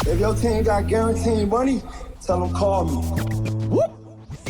If your team got guaranteed money, tell them call me. Whoop.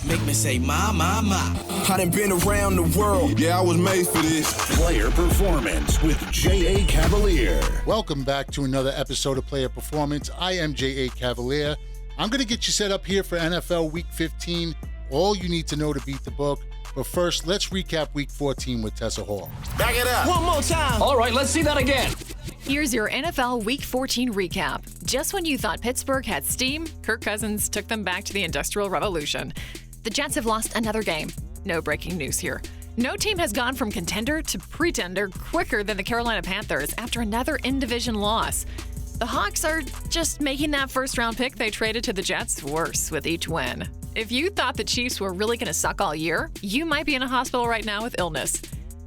Make me say, my. I done been around the world. Yeah, I was made for this. Player Performance with J.A. Cavalier. Welcome back to another episode of Player Performance. I am J.A. Cavalier. I'm going to get you set up here for NFL Week 15. All you need to know to beat the book. But first, let's recap Week 14 with Tessa Hall. Back it up. One more time. All right, let's see that again. Here's your NFL Week 14 recap. Just when you thought Pittsburgh had steam, Kirk Cousins took them back to the Industrial Revolution. The Jets have lost another game. No breaking news here. No team has gone from contender to pretender quicker than the Carolina Panthers after another in-division loss. The Hawks are just making that first-round pick they traded to the Jets worse with each win. If you thought the Chiefs were really going to suck all year, you might be in a hospital right now with illness.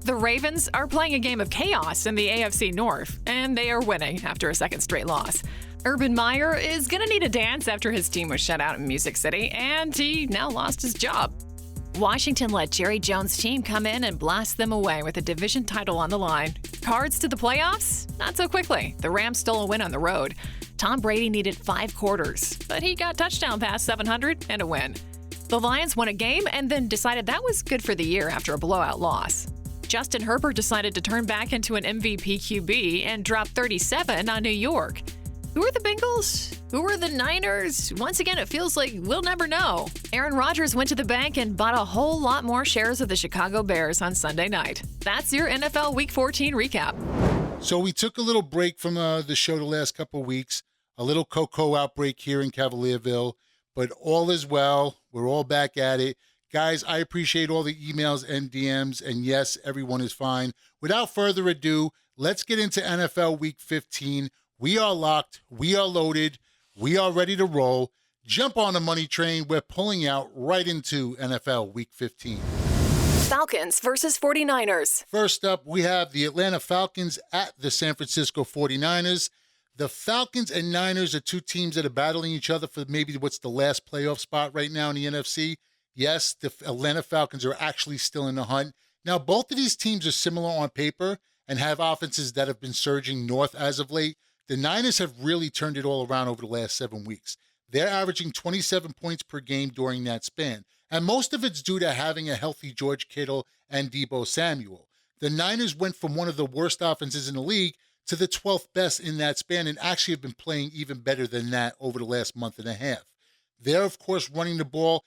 The Ravens are playing a game of chaos in the AFC North, and they are winning after a second straight loss. Urban Meyer is going to need a dance after his team was shut out in Music City, and he now lost his job. Washington let Jerry Jones' team come in and blast them away with a division title on the line. Cards to the playoffs? Not so quickly. The Rams stole a win on the road. Tom Brady needed 5 quarters, but he got touchdown past 700 and a win. The Lions won a game and then decided that was good for the year after a blowout loss. Justin Herbert decided to turn back into an MVP QB and drop 37 on New York. Who are the Bengals? Who are the Niners? Once again, it feels like we'll never know. Aaron Rodgers went to the bank and bought a whole lot more shares of the Chicago Bears on Sunday night. That's your NFL Week 14 recap. So we took a little break from the show the last couple of weeks, a little cocoa outbreak here in Cavalierville, but all is well. We're all back at it. Guys, I appreciate all the emails and DMs, and yes, everyone is fine. Without further ado, let's get into NFL Week 15. We are locked. We are loaded. We are ready to roll. Jump on the money train. We're pulling out right into NFL Week 15. Falcons versus 49ers. First up, we have the Atlanta Falcons at the San Francisco 49ers. The Falcons and Niners are two teams that are battling each other for maybe what's the last playoff spot right now in the NFC. Yes, the Atlanta Falcons are actually still in the hunt. Now, both of these teams are similar on paper and have offenses that have been surging north as of late. The Niners have really turned it all around over the last 7 weeks. They're averaging 27 points per game during that span, and most of it's due to having a healthy George Kittle and Deebo Samuel. The Niners went from one of the worst offenses in the league to the 12th best in that span and actually have been playing even better than that over the last month and a half. They're, of course, running the ball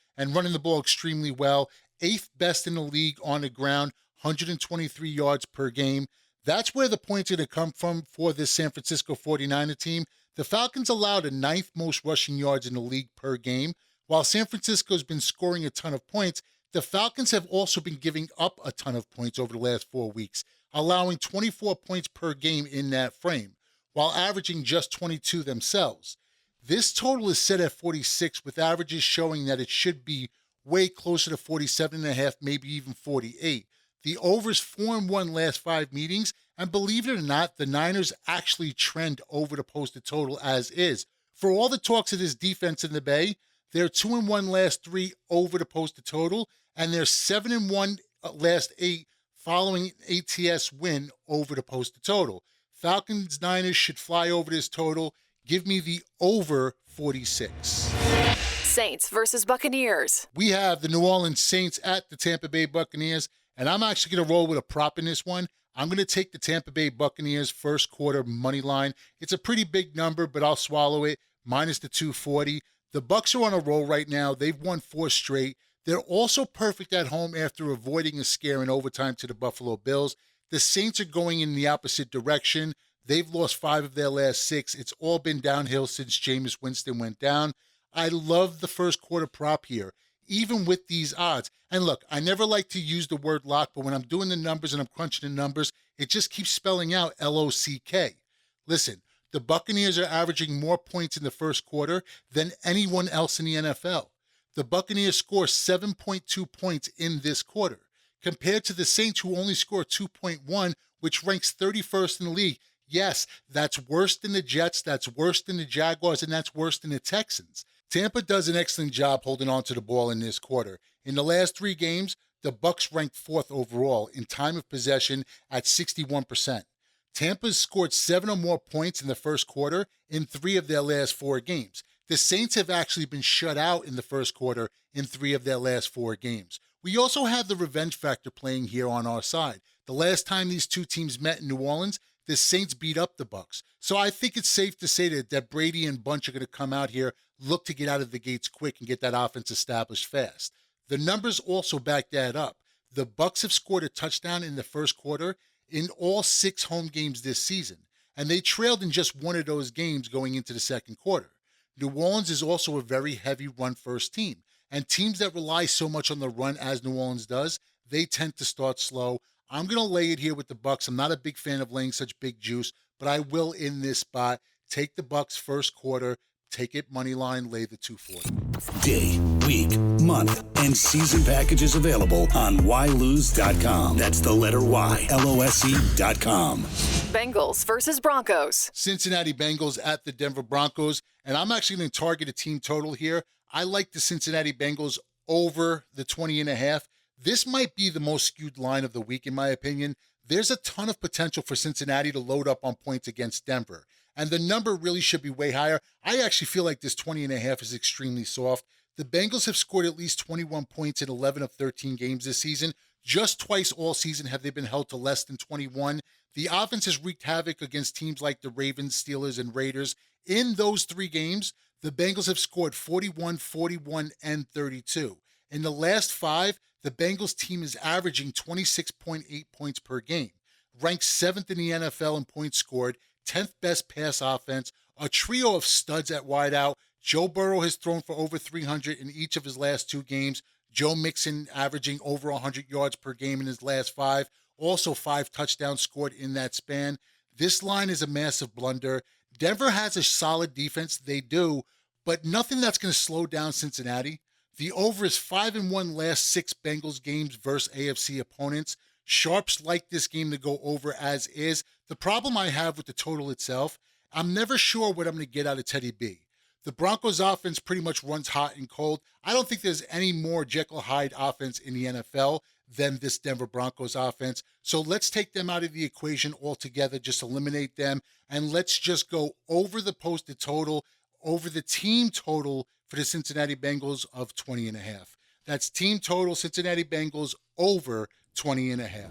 extremely well. 8th best in the league on the ground, 123 yards per game. That's where the points are going to come from for this San Francisco 49er team. The Falcons allowed the 9th most rushing yards in the league per game. While San Francisco's been scoring a ton of points, the Falcons have also been giving up a ton of points over the last 4 weeks, allowing 24 points per game in that frame, while averaging just 22 themselves. This total is set at 46, with averages showing that it should be way closer to 47.5, maybe even 48. The over's 4-1 last 5 meetings, and believe it or not, the Niners actually trend over the posted total as is. For all the talks of this defense in the Bay, they're 2-1 last 3 over the posted total, and they're 7-1 last 8 following an ATS win over the posted total. Falcons Niners should fly over this total. Give me the over 46. Saints versus Buccaneers. We have the New Orleans Saints at the Tampa Bay Buccaneers, and I'm actually going to roll with a prop in this one. I'm going to take the Tampa Bay Buccaneers first quarter money line. It's a pretty big number, but I'll swallow it, minus the 240. The Bucs are on a roll right now. They've won 4 straight. They're also perfect at home after avoiding a scare in overtime to the Buffalo Bills. The Saints are going in the opposite direction. They've lost 5 of their last 6. It's all been downhill since Jameis Winston went down. I love the first quarter prop here, even with these odds. And look, I never like to use the word lock, but when I'm doing the numbers and I'm crunching the numbers, it just keeps spelling out L-O-C-K. Listen, the Buccaneers are averaging more points in the first quarter than anyone else in the NFL. The Buccaneers score 7.2 points in this quarter, compared to the Saints, who only score 2.1, which ranks 31st in the league. Yes, that's worse than the Jets, that's worse than the Jaguars, and that's worse than the Texans. Tampa does an excellent job holding on to the ball in this quarter. In the last 3 games, the Bucs ranked 4th overall in time of possession at 61%. Tampa's scored 7 or more points in the first quarter in 3 of their last 4 games. The Saints have actually been shut out in the first quarter in 3 of their last 4 games. We also have the revenge factor playing here on our side. The last time these two teams met in New Orleans, the Saints beat up the Bucs. So I think it's safe to say that Brady and Bunch are going to come out here, look to get out of the gates quick and get that offense established fast. The numbers also back that up. The Bucs have scored a touchdown in the first quarter in all 6 home games this season, and they trailed in just one of those games going into the second quarter. New Orleans is also a very heavy run-first team, and teams that rely so much on the run as New Orleans does, they tend to start slow. I'm going to lay it here with the Bucs. I'm not a big fan of laying such big juice, but I will in this spot take the Bucs first quarter, take it money line, lay the 240. Day, week, month, and season packages available on whylose.com. That's the letter Y, LOSE.com. Bengals versus Broncos. Cincinnati Bengals at the Denver Broncos, and I'm actually going to target a team total here. I like the Cincinnati Bengals over the 20.5. This might be the most skewed line of the week, in my opinion. There's a ton of potential for Cincinnati to load up on points against Denver, and the number really should be way higher. I actually feel like this 20.5 is extremely soft. The Bengals have scored at least 21 points in 11 of 13 games this season. Just twice all season have they been held to less than 21. The offense has wreaked havoc against teams like the Ravens, Steelers, and Raiders. In those 3 games, the Bengals have scored 41, 41, and 32. In the last 5, the Bengals team is averaging 26.8 points per game, ranked 7th in the NFL in points scored, 10th best pass offense, a trio of studs at wideout. Joe Burrow has thrown for over 300 in each of his last 2 games. Joe Mixon averaging over 100 yards per game in his last 5. Also 5 touchdowns scored in that span. This line is a massive blunder. Denver has a solid defense. They do, but nothing that's going to slow down Cincinnati. The over is 5-1 last 6 Bengals games versus AFC opponents. Sharps like this game to go over as is. The problem I have with the total itself, I'm never sure what I'm going to get out of Teddy B. The Broncos offense pretty much runs hot and cold. I don't think there's any more Jekyll Hyde offense in the NFL than this Denver Broncos offense. So let's take them out of the equation altogether, just eliminate them, and let's just go over the posted total, over the team total for the Cincinnati Bengals of 20.5. That's team total Cincinnati Bengals over 20.5.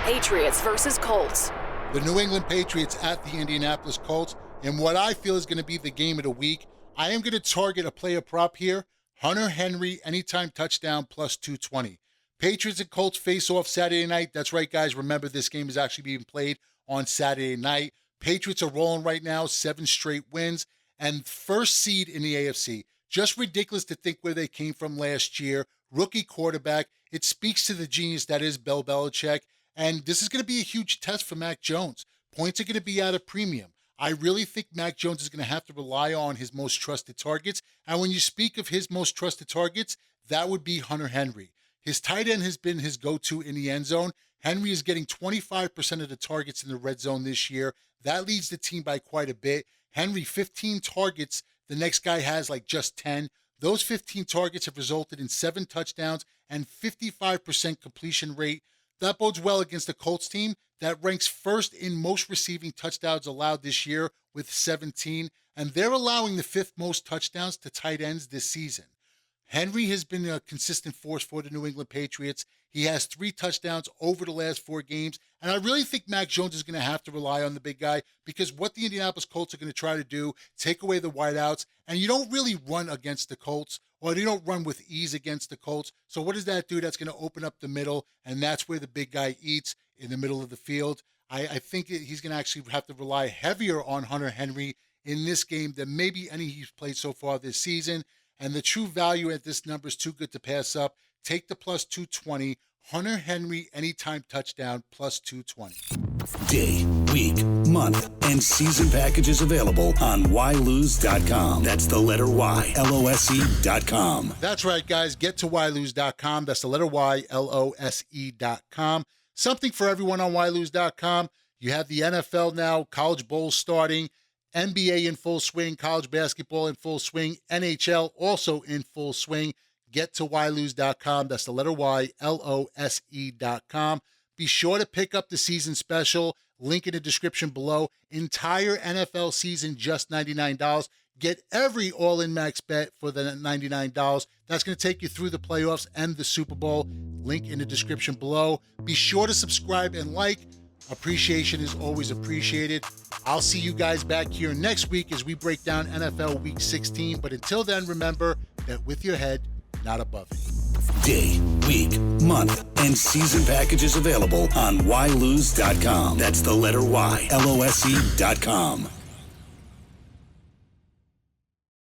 Patriots versus Colts. The New England Patriots at the Indianapolis Colts, and what I feel is going to be the game of the week. I am going to target a player prop here. Hunter Henry, anytime touchdown, plus 220. Patriots and Colts face off Saturday night. That's right, guys. Remember, this game is actually being played on Saturday night. Patriots are rolling right now, 7 straight wins, and first seed in the AFC. Just ridiculous to think where they came from last year. Rookie quarterback. It speaks to the genius that is Bill Belichick. And this is going to be a huge test for Mac Jones. Points are going to be at a premium. I really think Mac Jones is going to have to rely on his most trusted targets. And when you speak of his most trusted targets, that would be Hunter Henry. His tight end has been his go-to in the end zone. Henry is getting 25% of the targets in the red zone this year. That leads the team by quite a bit. Henry, 15 targets. The next guy has like just 10. Those 15 targets have resulted in 7 touchdowns and 55% completion rate. That bodes well against the Colts team that ranks first in most receiving touchdowns allowed this year with 17, and they're allowing the 5th most touchdowns to tight ends this season. Henry has been a consistent force for the New England Patriots. He has 3 touchdowns over the last 4 games, and I really think Mac Jones is going to have to rely on the big guy because what the Indianapolis Colts are going to try to do, take away the wideouts, and you don't really run against the Colts, or you don't run with ease against the Colts. So what does that do? That's going to open up the middle, and that's where the big guy eats, in the middle of the field. I think he's going to actually have to rely heavier on Hunter Henry in this game than maybe any he's played so far this season. And the true value at this number is too good to pass up. Take the plus 220. Hunter Henry, anytime touchdown, plus 220. Day, week, month, and season packages available on whylose.com. That's the letter Y, LOSE.com. That's right, guys. Get to whylose.com. That's the letter Y, LOSE.com. Something for everyone on whylose.com. You have the NFL now, college bowls starting, NBA in full swing, college basketball in full swing, NHL also in full swing. Get to whylose.com. That's the letter Y, LOSE.com. Be sure to pick up the season special. Link in the description below. Entire NFL season, just $99. Get every all-in max bet for the $99. That's going to take you through the playoffs and the Super Bowl. Link in the description below. Be sure to subscribe and like. Appreciation is always appreciated. I'll see you guys back here next week as we break down NFL Week 16. But until then, remember that with your head, not above it. Day, week, month, and season packages available on whylose.com. That's the letter Y, LOSE.com.